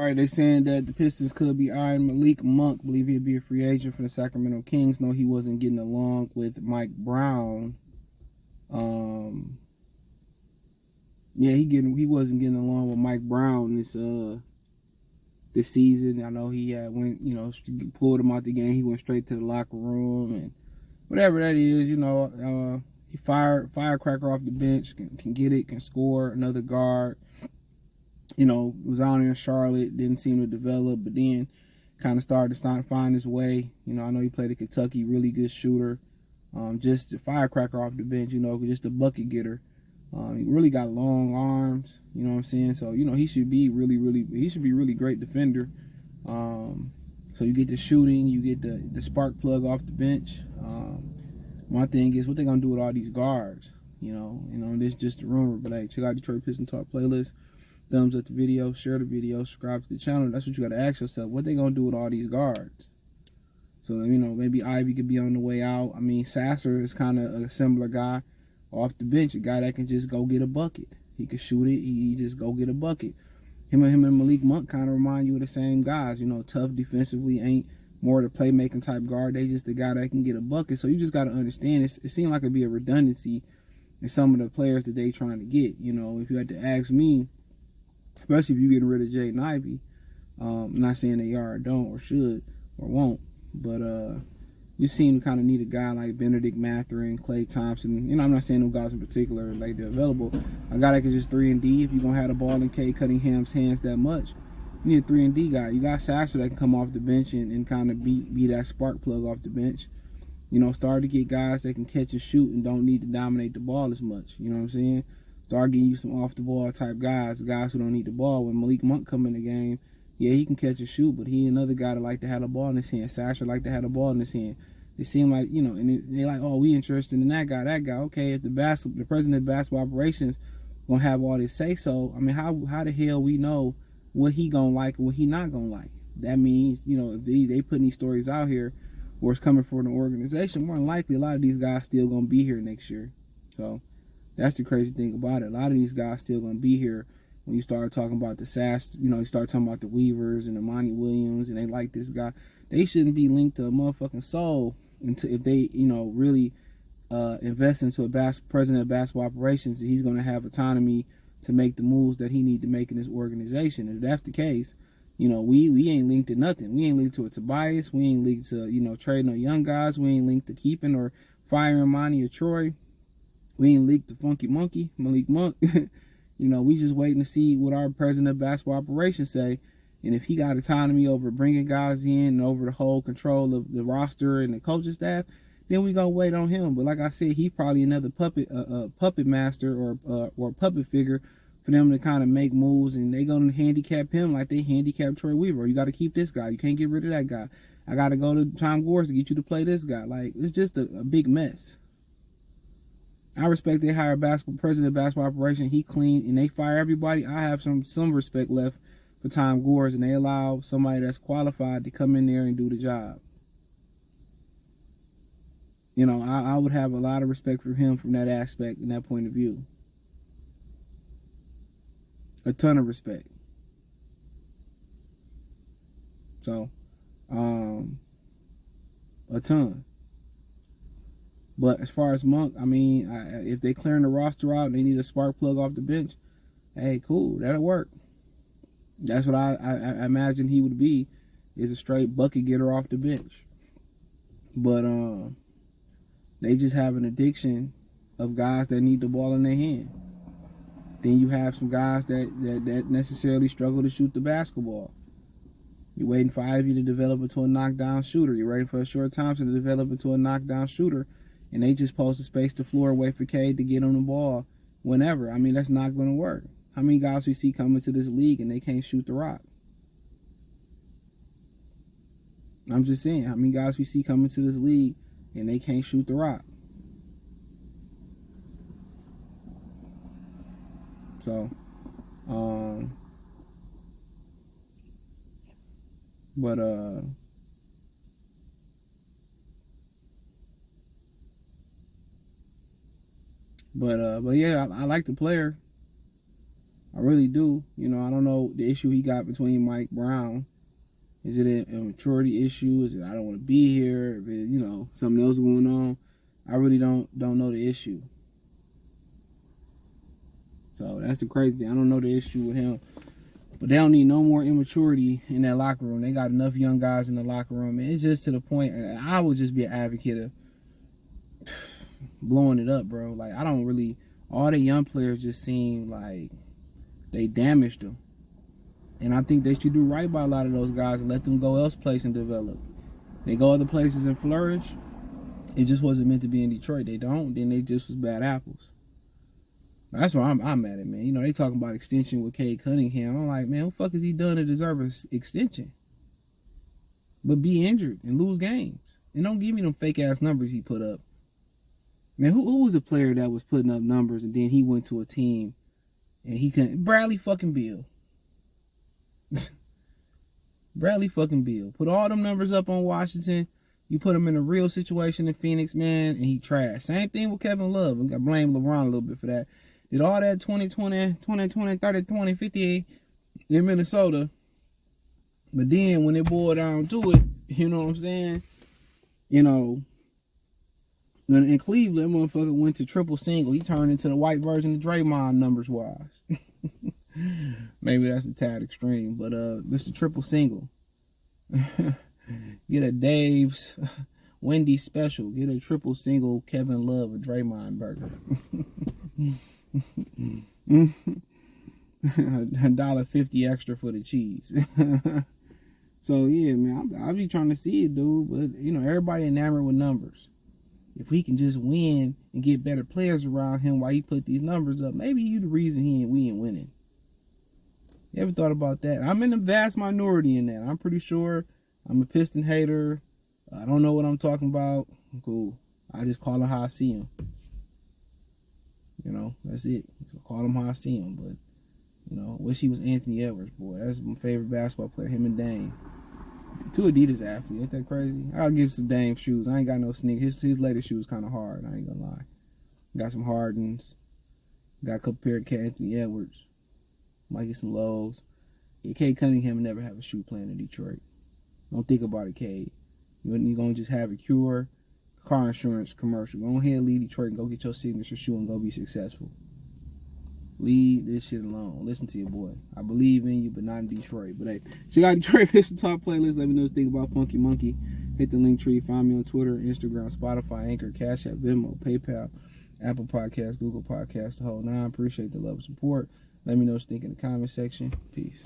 right, they saying that the Pistons could be eyeing Malik Monk. Believe he'd be a free agent for the Sacramento Kings. No, he wasn't getting along with Mike Brown. Yeah, he wasn't getting along with Mike Brown this season. I know he had went, pulled him out the game. He went straight to the locker room and whatever that is, he firecracker off the bench, can get it, can score, another guard. Was on in Charlotte, didn't seem to develop, but then kind of started to find his way. I know he played at Kentucky, really good shooter. Just a firecracker off the bench, just a bucket getter. He really got long arms, you know what I'm saying? So, he should be really great defender. So you get the shooting, you get the spark plug off the bench. My thing is what they gonna do with all these guards, this is just a rumor, but hey, check out Detroit Pistons Talk playlist. Thumbs up the video, share the video, subscribe to the channel. That's what you got to ask yourself. What they going to do with all these guards? So, maybe Ivy could be on the way out. I mean, Sasser is kind of a similar guy off the bench, a guy that can just go get a bucket. He can shoot it. He just go get a bucket. Him and Malik Monk kind of remind you of the same guys. Tough defensively, ain't more the playmaking type guard. They just the guy that can get a bucket. So you just got to understand, it seemed like it'd be a redundancy in some of the players that they trying to get. If you had to ask me, especially if you're getting rid of Jaden Ivey. I'm not saying they are or don't or should or won't, but you seem to kind of need a guy like Benedict Mathurin, Klay Thompson. I'm not saying those guys in particular, like they're available. A guy that can just 3-and-D. If you're going to have the ball in K Cunningham's hands that much, you need a 3-and-D guy. You got Sasser that can come off the bench and kind of be that spark plug off the bench. Start to get guys that can catch and shoot and don't need to dominate the ball as much. You know what I'm saying? Start getting you some off-the-ball type guys who don't need the ball. When Malik Monk come in the game, yeah, he can catch and shoot, but he another guy that like to have the ball in his hand. Sasha like to have the ball in his hand. It seemed like, and they're like, oh, we interested in that guy. Okay, if the president of basketball operations gonna have all this say-so, I mean, how the hell we know what he gonna like and what he not gonna like? That means, if they putting these stories out here where it's coming from an organization, more than likely a lot of these guys still gonna be here next year. So that's the crazy thing about it. A lot of these guys still going to be here when you start talking about the Sass, you start talking about the Weavers and the Monty Williams, and they like this guy. They shouldn't be linked to a motherfucking soul until if they, really invest into a president of basketball operations, he's going to have autonomy to make the moves that he need to make in this organization. And if that's the case, we ain't linked to nothing. We ain't linked to a Tobias. We ain't linked to, trading on young guys. We ain't linked to keeping or firing Monty or Troy. We ain't leaked the funky monkey, Malik Monk. We just waiting to see what our president of basketball operations say. And if he got autonomy over bringing guys in and over the whole control of the roster and the coaching staff, then we gonna wait on him. But like I said, he probably another puppet master or puppet figure for them to kind of make moves, and they gonna handicap him like they handicap Troy Weaver. You got to keep this guy. You can't get rid of that guy. I got to go to Tom Gores to get you to play this guy. Like, it's just a big mess. I respect they hire president of basketball operation. He clean and they fire everybody. I have some respect left for Tom Gores, and they allow somebody that's qualified to come in there and do the job. I would have a lot of respect for him from that aspect and that point of view. A ton of respect. So, a ton. But as far as Monk, I mean, if they clearing the roster out and they need a spark plug off the bench, hey, cool, that'll work. That's what I imagine he would be, is a straight bucket getter off the bench. But they just have an addiction of guys that need the ball in their hand. Then you have some guys that necessarily struggle to shoot the basketball. You're waiting for Ivy to develop into a knockdown shooter. You're waiting for a Short Thompson to develop into a knockdown shooter. And they just post to space the floor and wait for Cade to get on the ball whenever. I mean, that's not going to work. How many guys we see coming to this league and they can't shoot the rock? I'm just saying, how many guys we see coming to this league and they can't shoot the rock? So, but yeah, I like the player. I I really do. You know, I don't know the issue he got between Mike Brown. Is it a maturity issue? Is it I don't want to be here? If it, you know, something else going on? I really don't know the issue. So that's the crazy thing. I don't know the issue with him. But they don't need no more immaturity in that locker room. They got enough young guys in the locker room. And it's just to the point, I would just be an advocate of blowing it up, bro. Like, I don't really, all the young players just seem like they damaged them. And I think they should do right by a lot of those guys and let them go elsewhere and develop. They go other places and flourish. It just wasn't meant to be in Detroit. They don't, then they just was bad apples. That's why I'm at it, man. You know, they talking about extension with Cade Cunningham. I'm like, man, what the fuck has he done to deserve an extension? But be injured and lose games. And don't give me them fake-ass numbers he put up. Man, who was a player that was putting up numbers and then he went to a team and he couldn't? Bradley fucking Beal. Bradley fucking Beal. Put all them numbers up on Washington. You put him in a real situation in Phoenix, man, and he trashed. Same thing with Kevin Love. I blame LeBron a little bit for that. Did all that 20-20, 20-20, 30-20, 50 in Minnesota. But then when it boiled down to it, you know what I'm saying? You know, in Cleveland, motherfucker went to triple single. He turned into the white version of Draymond numbers-wise. Maybe that's a tad extreme, but this is a triple single. Get a Dave's Wendy's special. Get a triple single Kevin Love or Draymond burger. $1.50 extra for the cheese. So yeah, man, I'll be trying to see it, dude. But you know, everybody enamored with numbers. If we can just win and get better players around him while he put these numbers up, maybe you the reason we ain't winning. You ever thought about that? I'm in the vast minority in that. I'm pretty sure I'm a Piston hater. I don't know what I'm talking about. Cool. I just call him how I see him. You know, that's it. Call him how I see him. But, you know, wish he was Anthony Edwards, boy. That's my favorite basketball player, him and Dame. Two Adidas athletes. Ain't that crazy? I'll give some Dame shoes. I ain't got no sneakers. His latest shoes kind of hard. I ain't gonna lie. Got some Hardens. Got a couple pair of Anthony Edwards. Might get some Lows. Yeah, Cade Cunningham will never have a shoe playing in Detroit. Don't think about it, Cade. You're going to just have a Cure car insurance commercial. Go ahead, leave Detroit and go get your signature shoe and go be successful. Leave this shit alone. Listen to your boy. I believe in you, but not in Detroit. But hey, check out Detroit Pistons Talk playlist. Let me know what you think about Funky Monkey. Hit the link tree. Find me on Twitter, Instagram, Spotify, Anchor, Cash App, Venmo, PayPal, Apple Podcasts, Google Podcasts, the whole nine. Appreciate the love and support. Let me know what you think in the comment section. Peace.